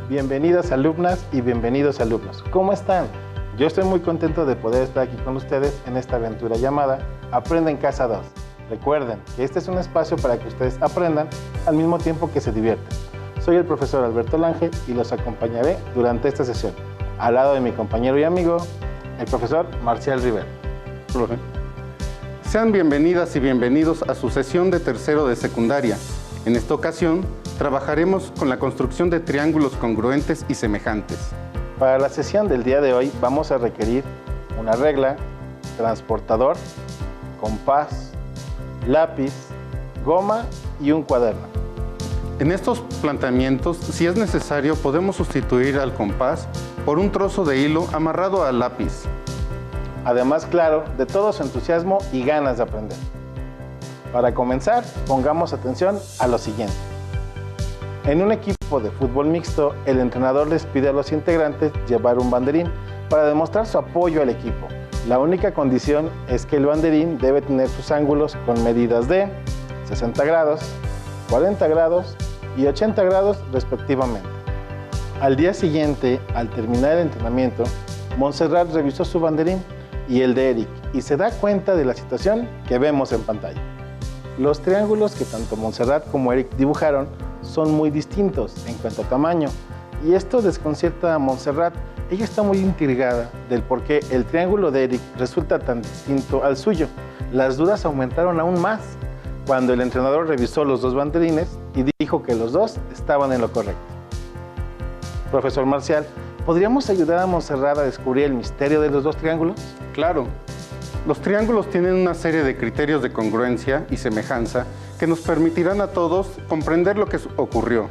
Bienvenidas alumnas y bienvenidos alumnos. ¿Cómo están? Yo estoy muy contento de poder estar aquí con ustedes en esta aventura llamada Aprende en Casa 2. Recuerden que este es un espacio para que ustedes aprendan al mismo tiempo que se divierten. Soy el profesor Alberto Lange y los acompañaré durante esta sesión, al lado de mi compañero y amigo, el profesor Marcial Rivera. Profe. Sean bienvenidas y bienvenidos a su sesión de tercero de secundaria. En esta ocasión, trabajaremos con la construcción de triángulos congruentes y semejantes. Para la sesión del día de hoy vamos a requerir una regla, transportador, compás, lápiz, goma y un cuaderno. En estos planteamientos, si es necesario, podemos sustituir al compás por un trozo de hilo amarrado al lápiz. Además, claro, de todo su entusiasmo y ganas de aprender. Para comenzar, pongamos atención a lo siguiente. En un equipo de fútbol mixto, el entrenador les pide a los integrantes llevar un banderín para demostrar su apoyo al equipo. La única condición es que el banderín debe tener sus ángulos con medidas de 60 grados, 40 grados y 80 grados respectivamente. Al día siguiente, al terminar el entrenamiento, Montserrat revisó su banderín y el de Eric y se da cuenta de la situación que vemos en pantalla. Los triángulos que tanto Montserrat como Eric dibujaron son muy distintos en cuanto a tamaño y esto desconcierta a Montserrat. Ella está muy intrigada del por qué el triángulo de Eric resulta tan distinto al suyo. Las dudas aumentaron aún más cuando el entrenador revisó los dos banderines y dijo que los dos estaban en lo correcto. Profesor Marcial, ¿podríamos ayudar a Montserrat a descubrir el misterio de los dos triángulos? Claro. Los triángulos tienen una serie de criterios de congruencia y semejanza que nos permitirán a todos comprender lo que ocurrió.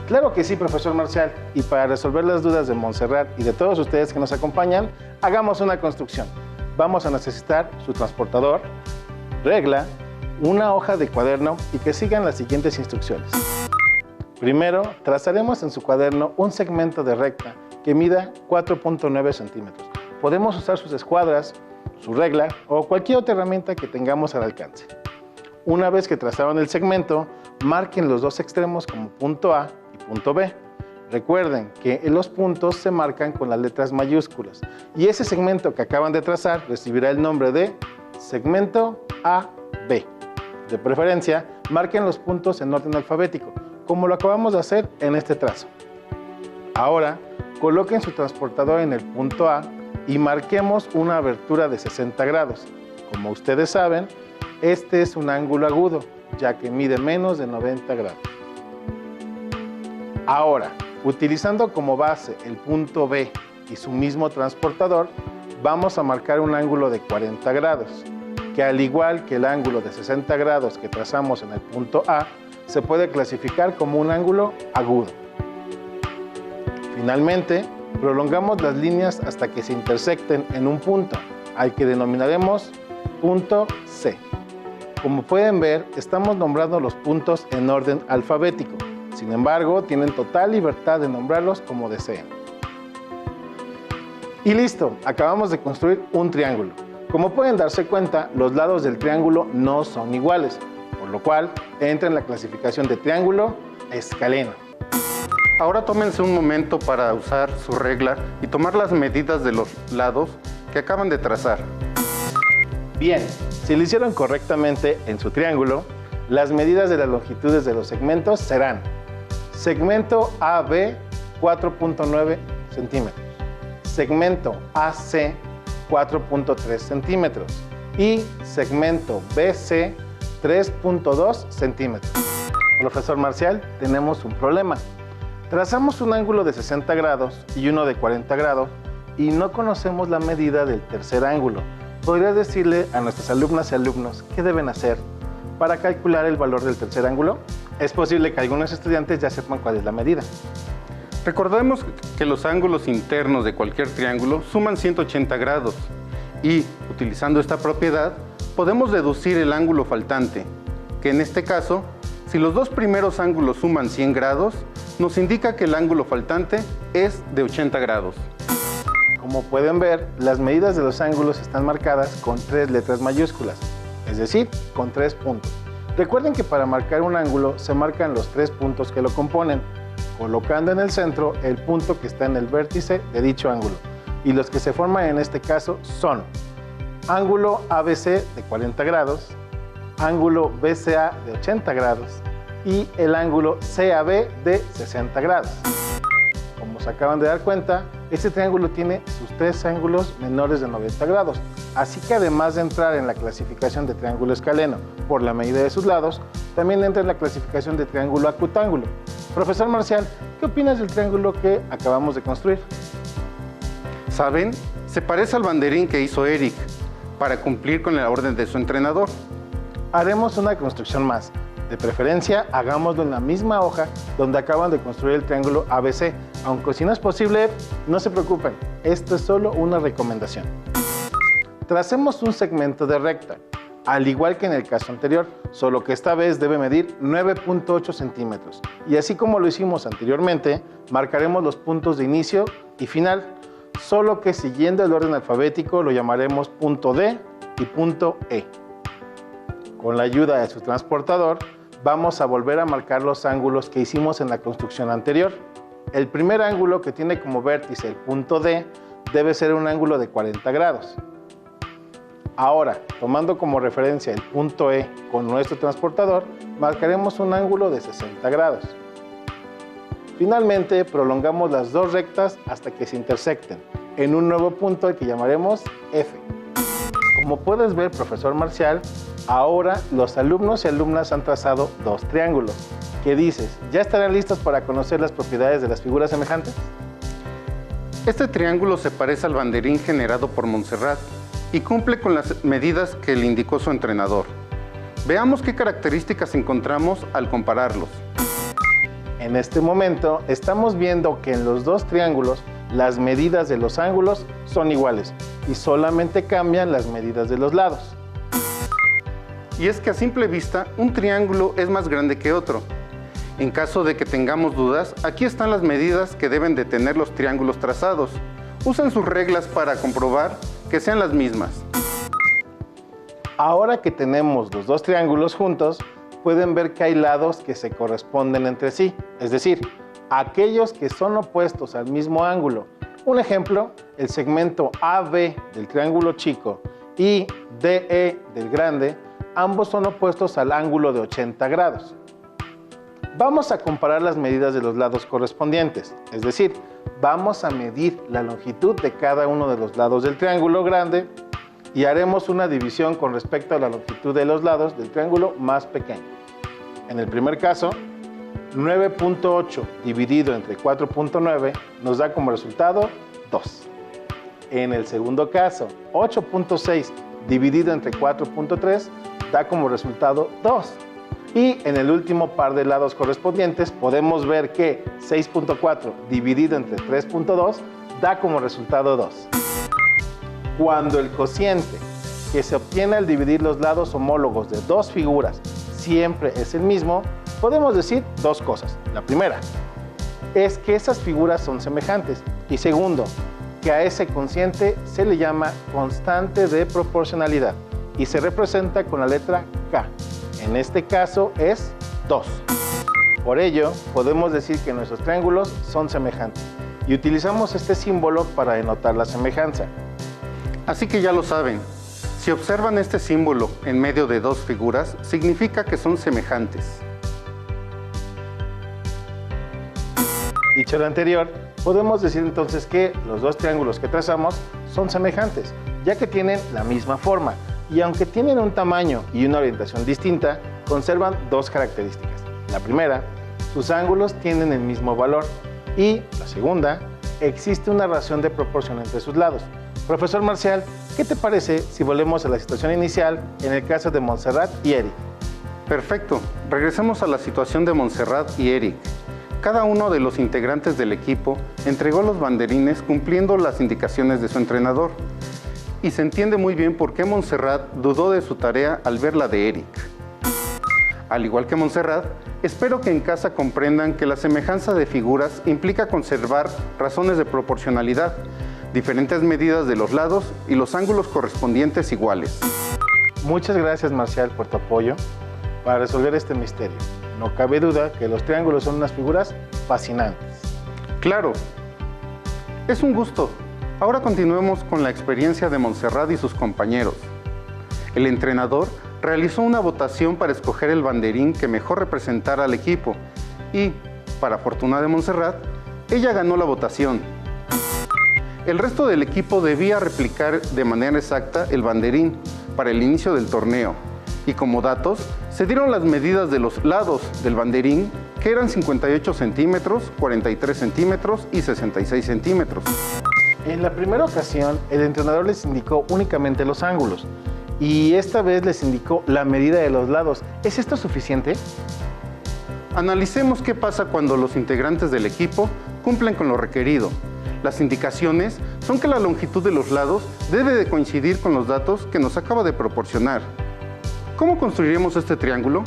Claro que sí, profesor Marcial. Y para resolver las dudas de Montserrat y de todos ustedes que nos acompañan, hagamos una construcción. Vamos a necesitar su transportador, regla, una hoja de cuaderno y que sigan las siguientes instrucciones. Primero, trazaremos en su cuaderno un segmento de recta que mida 4.9 centímetros. Podemos usar sus escuadras, su regla o cualquier otra herramienta que tengamos al alcance. Una vez que trazaron el segmento, marquen los dos extremos como punto A y punto B. Recuerden que los puntos se marcan con las letras mayúsculas y ese segmento que acaban de trazar recibirá el nombre de segmento AB. De preferencia, marquen los puntos en orden alfabético, como lo acabamos de hacer en este trazo. Ahora, coloquen su transportador en el punto A y marquemos una abertura de 60 grados. Como ustedes saben, este es un ángulo agudo, ya que mide menos de 90 grados. Ahora, utilizando como base el punto B y su mismo transportador, vamos a marcar un ángulo de 40 grados, que al igual que el ángulo de 60 grados que trazamos en el punto A, se puede clasificar como un ángulo agudo. Finalmente, prolongamos las líneas hasta que se intersecten en un punto, al que denominaremos punto C. Como pueden ver, estamos nombrando los puntos en orden alfabético. Sin embargo, tienen total libertad de nombrarlos como deseen. Y listo, acabamos de construir un triángulo. Como pueden darse cuenta, los lados del triángulo no son iguales, por lo cual entra en la clasificación de triángulo escaleno. Ahora tómense un momento para usar su regla y tomar las medidas de los lados que acaban de trazar. Bien, si lo hicieron correctamente en su triángulo, las medidas de las longitudes de los segmentos serán segmento AB 4.9 centímetros, segmento AC 4.3 centímetros y segmento BC 3.2 centímetros. Profesor Marcial, tenemos un problema. Trazamos un ángulo de 60 grados y uno de 40 grados y no conocemos la medida del tercer ángulo. ¿Podrías decirle a nuestras alumnas y alumnos qué deben hacer para calcular el valor del tercer ángulo? Es posible que algunos estudiantes ya sepan cuál es la medida. Recordemos que los ángulos internos de cualquier triángulo suman 180 grados y, utilizando esta propiedad, podemos deducir el ángulo faltante, que en este caso, si los dos primeros ángulos suman 100 grados, nos indica que el ángulo faltante es de 80 grados. Como pueden ver, las medidas de los ángulos están marcadas con 3 letras mayúsculas, es decir, con 3 puntos. Recuerden que para marcar un ángulo se marcan los 3 puntos que lo componen. colocando en el centro el punto que está en el vértice de dicho ángulo. Y los que se forman en este caso son ángulo ABC de 40 grados, ángulo BCA de 80 grados y el ángulo CAB de 60 grados. Como se acaban de dar cuenta, este triángulo tiene sus tres ángulos menores de 90 grados, así que además de entrar en la clasificación de triángulo escaleno por la medida de sus lados, también entra en la clasificación de triángulo acutángulo. Profesor Marcial, ¿qué opinas del triángulo que acabamos de construir? ¿Saben? Se parece al banderín que hizo Eric para cumplir con la orden de su entrenador. Haremos una construcción más. De preferencia, hagámoslo en la misma hoja donde acaban de construir el triángulo ABC. Aunque si no es posible, no se preocupen. Esto es solo una recomendación. Tracemos un segmento de recta, al igual que en el caso anterior, solo que esta vez debe medir 9.8 centímetros. Y así como lo hicimos anteriormente, marcaremos los puntos de inicio y final, solo que siguiendo el orden alfabético lo llamaremos punto D y punto E. Con la ayuda de su transportador, vamos a volver a marcar los ángulos que hicimos en la construcción anterior. El primer ángulo, que tiene como vértice el punto D, debe ser un ángulo de 40 grados. Ahora, tomando como referencia el punto E con nuestro transportador, marcaremos un ángulo de 60 grados. Finalmente, prolongamos las dos rectas hasta que se intersecten en un nuevo punto al que llamaremos F. Como puedes ver, profesor Marcial, ahora los alumnos y alumnas han trazado dos triángulos. ¿Qué dices? ¿Ya estarán listos para conocer las propiedades de las figuras semejantes? Este triángulo se parece al banderín generado por Montserrat y cumple con las medidas que le indicó su entrenador. Veamos qué características encontramos al compararlos. En este momento estamos viendo que en los dos triángulos las medidas de los ángulos son iguales y solamente cambian las medidas de los lados. Y es que a simple vista, un triángulo es más grande que otro. En caso de que tengamos dudas, aquí están las medidas que deben de tener los triángulos trazados. Usen sus reglas para comprobar que sean las mismas. Ahora que tenemos los dos triángulos juntos, pueden ver que hay lados que se corresponden entre sí, es decir, aquellos que son opuestos al mismo ángulo. Un ejemplo, el segmento AB del triángulo chico y DE del grande, ambos son opuestos al ángulo de 80 grados. Vamos a comparar las medidas de los lados correspondientes, es decir, vamos a medir la longitud de cada uno de los lados del triángulo grande y haremos una división con respecto a la longitud de los lados del triángulo más pequeño. En el primer caso, 9.8 dividido entre 4.9 nos da como resultado 2. En el segundo caso, 8.6 dividido entre 4.3 da como resultado 2. Y en el último par de lados correspondientes podemos ver que 6.4 dividido entre 3.2 da como resultado 2. Cuando el cociente que se obtiene al dividir los lados homólogos de dos figuras siempre es el mismo, podemos decir dos cosas. La primera es que esas figuras son semejantes. Y segundo, que a ese cociente se le llama constante de proporcionalidad y se representa con la letra K. En este caso es 2. Por ello, podemos decir que nuestros triángulos son semejantes y utilizamos este símbolo para denotar la semejanza. Así que ya lo saben, si observan este símbolo en medio de dos figuras, significa que son semejantes. Dicho lo anterior, podemos decir entonces que los dos triángulos que trazamos son semejantes, ya que tienen la misma forma. Y aunque tienen un tamaño y una orientación distinta, conservan dos características. La primera, sus ángulos tienen el mismo valor. Y la segunda, existe una relación de proporción entre sus lados. Profesor Marcial, ¿qué te parece si volvemos a la situación inicial en el caso de Montserrat y Eric? Perfecto, regresemos a la situación de Montserrat y Eric. Cada uno de los integrantes del equipo entregó los banderines cumpliendo las indicaciones de su entrenador. Y se entiende muy bien por qué Montserrat dudó de su tarea al ver la de Eric. Al igual que Montserrat, espero que en casa comprendan que la semejanza de figuras implica conservar razones de proporcionalidad, diferentes medidas de los lados y los ángulos correspondientes iguales. Muchas gracias, Marcial, por tu apoyo para resolver este misterio. no cabe duda que los triángulos son unas figuras fascinantes. Claro, es un gusto. Ahora continuemos con la experiencia de Montserrat y sus compañeros. El entrenador realizó una votación para escoger el banderín que mejor representara al equipo y, para fortuna de Montserrat, ella ganó la votación. El resto del equipo debía replicar de manera exacta el banderín para el inicio del torneo y como datos se dieron las medidas de los lados del banderín, que eran 58 centímetros, 43 centímetros y 66 centímetros. En la primera ocasión, el entrenador les indicó únicamente los ángulos y esta vez les indicó la medida de los lados. ¿Es esto suficiente? Analicemos qué pasa cuando los integrantes del equipo cumplen con lo requerido. Las indicaciones son que la longitud de los lados debe de coincidir con los datos que nos acaba de proporcionar. ¿Cómo construiremos este triángulo?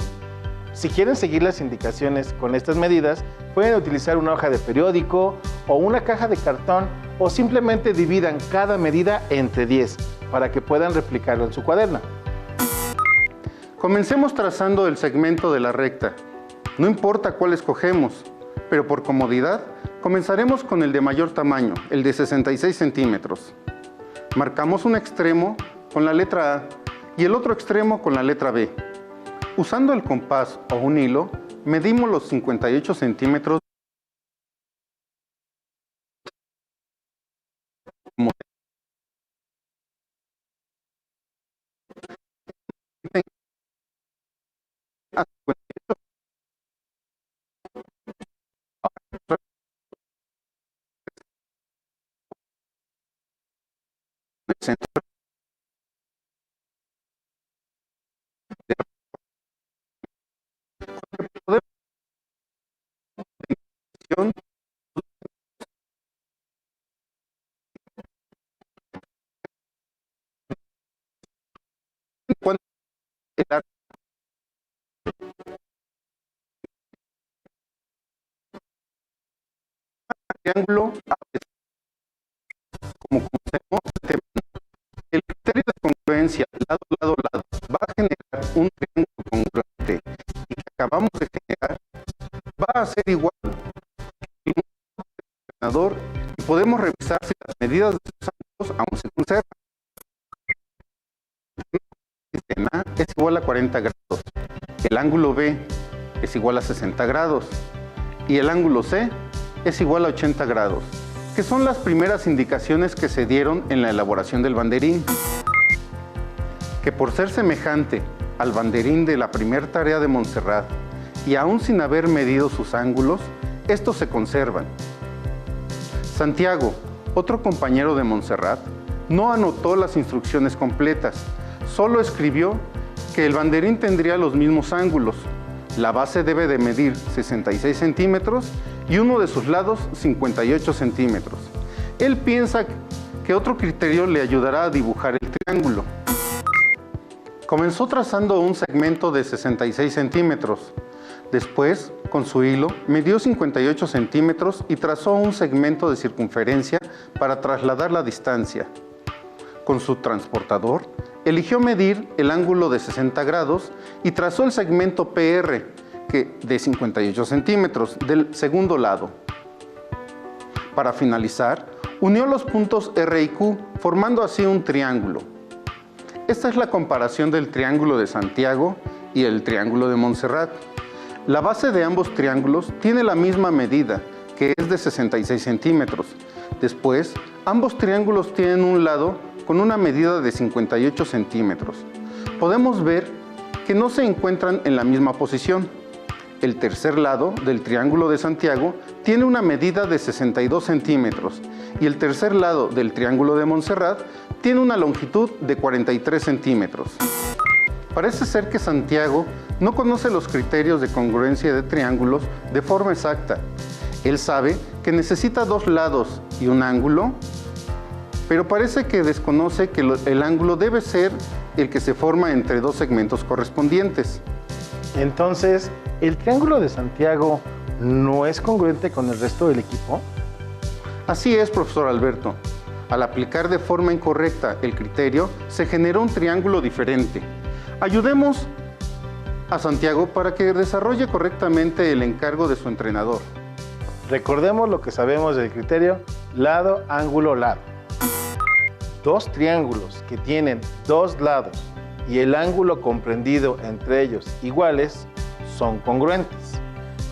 Si quieren seguir las indicaciones con estas medidas, pueden utilizar una hoja de periódico o una caja de cartón o simplemente dividan cada medida entre 10 para que puedan replicarlo en su cuaderno. Comencemos trazando el segmento de la recta. No importa cuál escogemos, pero por comodidad comenzaremos con el de mayor tamaño, el de 66 centímetros. Marcamos un extremo con la letra A y el otro extremo con la letra B. Usando el compás o un hilo, medimos los 58 centímetros el triángulo, como conocemos el criterio de congruencia lado, lado, lado va a generar un triángulo congruente y que acabamos de generar va a ser igual que el entrenador y podemos revisar si las medidas de sus ángulos aún se conservan. El A es igual a 40 grados, el ángulo B es igual a 60 grados y el ángulo C es igual a 80 grados, que son las primeras indicaciones que se dieron en la elaboración del banderín, que por ser semejante al banderín de la primera tarea de Montserrat y aún sin haber medido sus ángulos, estos se conservan. Santiago, otro compañero de Montserrat, no anotó las instrucciones completas, solo escribió que el banderín tendría los mismos ángulos. La base debe de medir 66 centímetros y uno de sus lados 58 centímetros. Él piensa que otro criterio le ayudará a dibujar el triángulo. Comenzó trazando un segmento de 66 centímetros. Después, con su hilo, midió 58 centímetros y trazó un segmento de circunferencia para trasladar la distancia. Con su transportador, eligió medir el ángulo de 60 grados y trazó el segmento PR, de 58 centímetros, del segundo lado. Para finalizar, unió los puntos R y Q, formando así un triángulo. Esta es la comparación del triángulo de Santiago y el triángulo de Montserrat. La base de ambos triángulos tiene la misma medida, que es de 66 centímetros. Después, ambos triángulos tienen un lado con una medida de 58 centímetros. Podemos ver que no se encuentran en la misma posición. El tercer lado del triángulo de Santiago tiene una medida de 62 centímetros y el tercer lado del triángulo de Montserrat tiene una longitud de 43 centímetros. Parece ser que Santiago no conoce los criterios de congruencia de triángulos de forma exacta. Él sabe que necesita dos lados y un ángulo, pero parece que desconoce que el ángulo debe ser el que se forma entre dos segmentos correspondientes. Entonces, ¿el triángulo de Santiago no es congruente con el resto del equipo? Así es, profesor Alberto. Al aplicar de forma incorrecta el criterio, se generó un triángulo diferente. Ayudemos a Santiago para que desarrolle correctamente el encargo de su entrenador. Recordemos lo que sabemos del criterio lado, ángulo, lado. Dos triángulos que tienen dos lados y el ángulo comprendido entre ellos iguales son congruentes.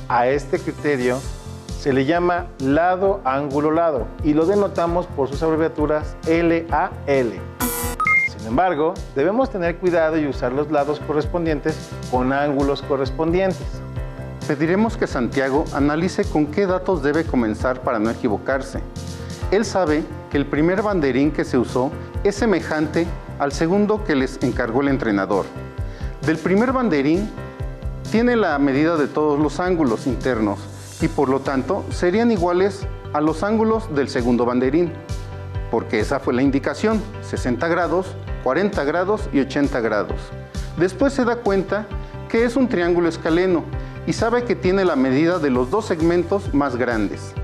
A este criterio se le llama lado, ángulo, lado y lo denotamos por sus abreviaturas LAL. Sin embargo, debemos tener cuidado y usar los lados correspondientes con ángulos correspondientes. Pediremos que Santiago analice con qué datos debe comenzar para no equivocarse. Él sabe que el primer banderín que se usó es semejante al segundo que les encargó el entrenador. Del primer banderín tiene la medida de todos los ángulos internos y por lo tanto serían iguales a los ángulos del segundo banderín, porque esa fue la indicación, 60 grados, 40 grados y 80 grados. Después se da cuenta que es un triángulo escaleno y sabe que tiene la medida de los dos segmentos más grandes.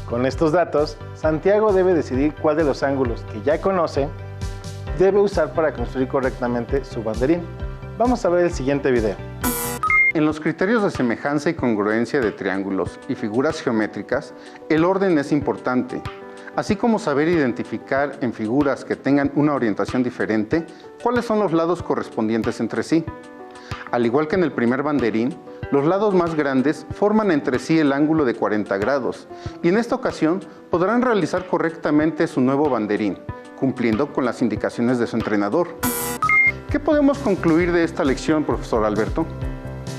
Con estos datos, Santiago debe decidir cuál de los ángulos que ya conoce debe usar para construir correctamente su banderín. Vamos a ver el siguiente video. En los criterios de semejanza y congruencia de triángulos y figuras geométricas, el orden es importante, así como saber identificar en figuras que tengan una orientación diferente cuáles son los lados correspondientes entre sí. Al igual que en el primer banderín, los lados más grandes forman entre sí el ángulo de 40 grados y en esta ocasión podrán realizar correctamente su nuevo banderín, cumpliendo con las indicaciones de su entrenador. ¿Qué podemos concluir de esta lección, profesor Alberto?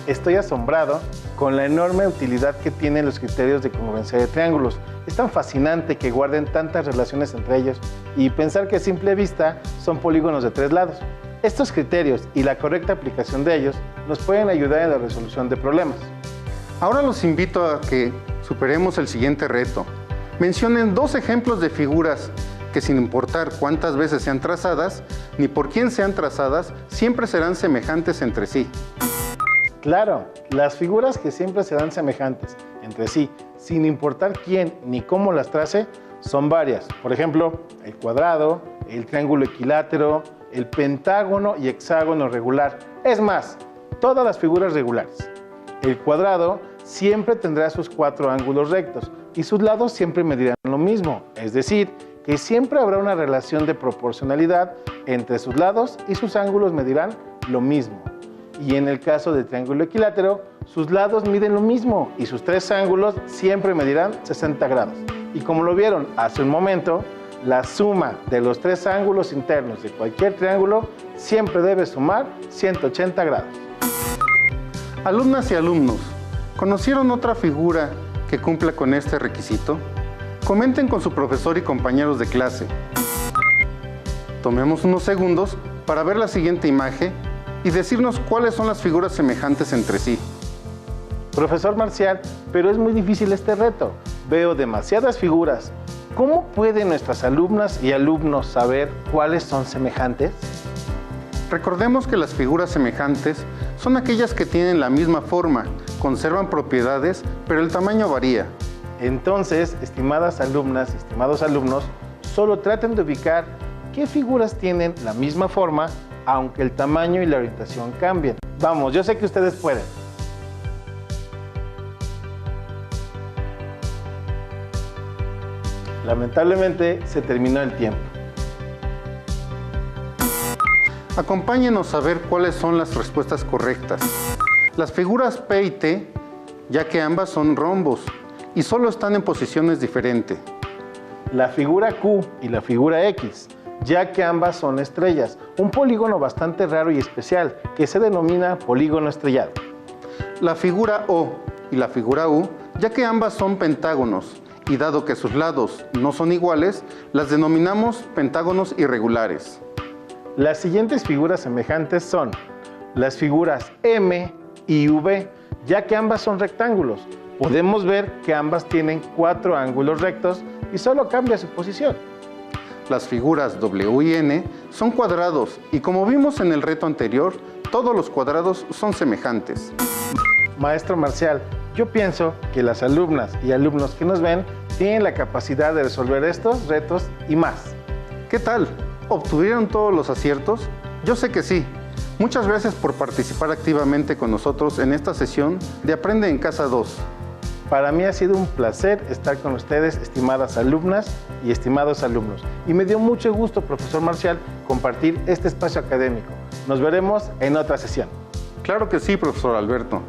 Estoy asombrado con la enorme utilidad que tienen los criterios de congruencia de triángulos. Es tan fascinante que guarden tantas relaciones entre ellos y pensar que a simple vista son polígonos de tres lados. Estos criterios y la correcta aplicación de ellos nos pueden ayudar en la resolución de problemas. Ahora los invito a que superemos el siguiente reto. Mencionen dos ejemplos de figuras que sin importar cuántas veces sean trazadas, ni por quién sean trazadas, siempre serán semejantes entre sí. Claro, las figuras que siempre serán semejantes entre sí, sin importar quién ni cómo las trace, son varias. Por ejemplo, el cuadrado, el triángulo equilátero, el pentágono y hexágono regular. Es más, todas las figuras regulares. El cuadrado siempre tendrá sus cuatro ángulos rectos y sus lados siempre medirán lo mismo, es decir, que siempre habrá una relación de proporcionalidad entre sus lados y sus ángulos medirán lo mismo. Y en el caso del triángulo equilátero, sus lados miden lo mismo y sus tres ángulos siempre medirán 60 grados. Y como lo vieron hace un momento, la suma de los tres ángulos internos de cualquier triángulo siempre debe sumar 180 grados. Alumnas y alumnos, ¿conocieron otra figura que cumpla con este requisito? Comenten con su profesor y compañeros de clase. Tomemos unos segundos para ver la siguiente imagen y decirnos cuáles son las figuras semejantes entre sí. Profesor Marcial, pero es muy difícil este reto. Veo demasiadas figuras. ¿Cómo pueden nuestras alumnas y alumnos saber cuáles son semejantes? Recordemos que las figuras semejantes son aquellas que tienen la misma forma, conservan propiedades, pero el tamaño varía. Entonces, estimadas alumnas y estimados alumnos, solo traten de ubicar qué figuras tienen la misma forma, aunque el tamaño y la orientación cambien. Vamos, yo sé que ustedes pueden. Lamentablemente, se terminó el tiempo. Acompáñenos a ver cuáles son las respuestas correctas. Las figuras P y T, ya que ambas son rombos y solo están en posiciones diferentes. La figura Q y la figura X, ya que ambas son estrellas, un polígono bastante raro y especial que se denomina polígono estrellado. La figura O y la figura U, ya que ambas son pentágonos y dado que sus lados no son iguales, las denominamos pentágonos irregulares. Las siguientes figuras semejantes son las figuras M y V, ya que ambas son rectángulos. Podemos ver que ambas tienen cuatro ángulos rectos y solo cambia su posición. Las figuras W y N son cuadrados y como vimos en el reto anterior, todos los cuadrados son semejantes. Maestro Marcial, yo pienso que las alumnas y alumnos que nos ven tienen la capacidad de resolver estos retos y más. ¿Qué tal? ¿Obtuvieron todos los aciertos? Yo sé que sí. Muchas gracias por participar activamente con nosotros en esta sesión de Aprende en Casa 2. Para mí ha sido un placer estar con ustedes, estimadas alumnas y estimados alumnos. Y me dio mucho gusto, profesor Marcial, compartir este espacio académico. Nos veremos en otra sesión. Claro que sí, profesor Alberto.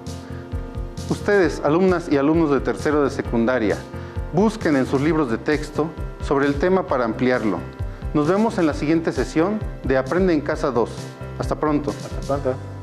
Ustedes, alumnas y alumnos de tercero de secundaria, busquen en sus libros de texto sobre el tema para ampliarlo. Nos vemos en la siguiente sesión de Aprende en Casa 2. Hasta pronto. Hasta pronto.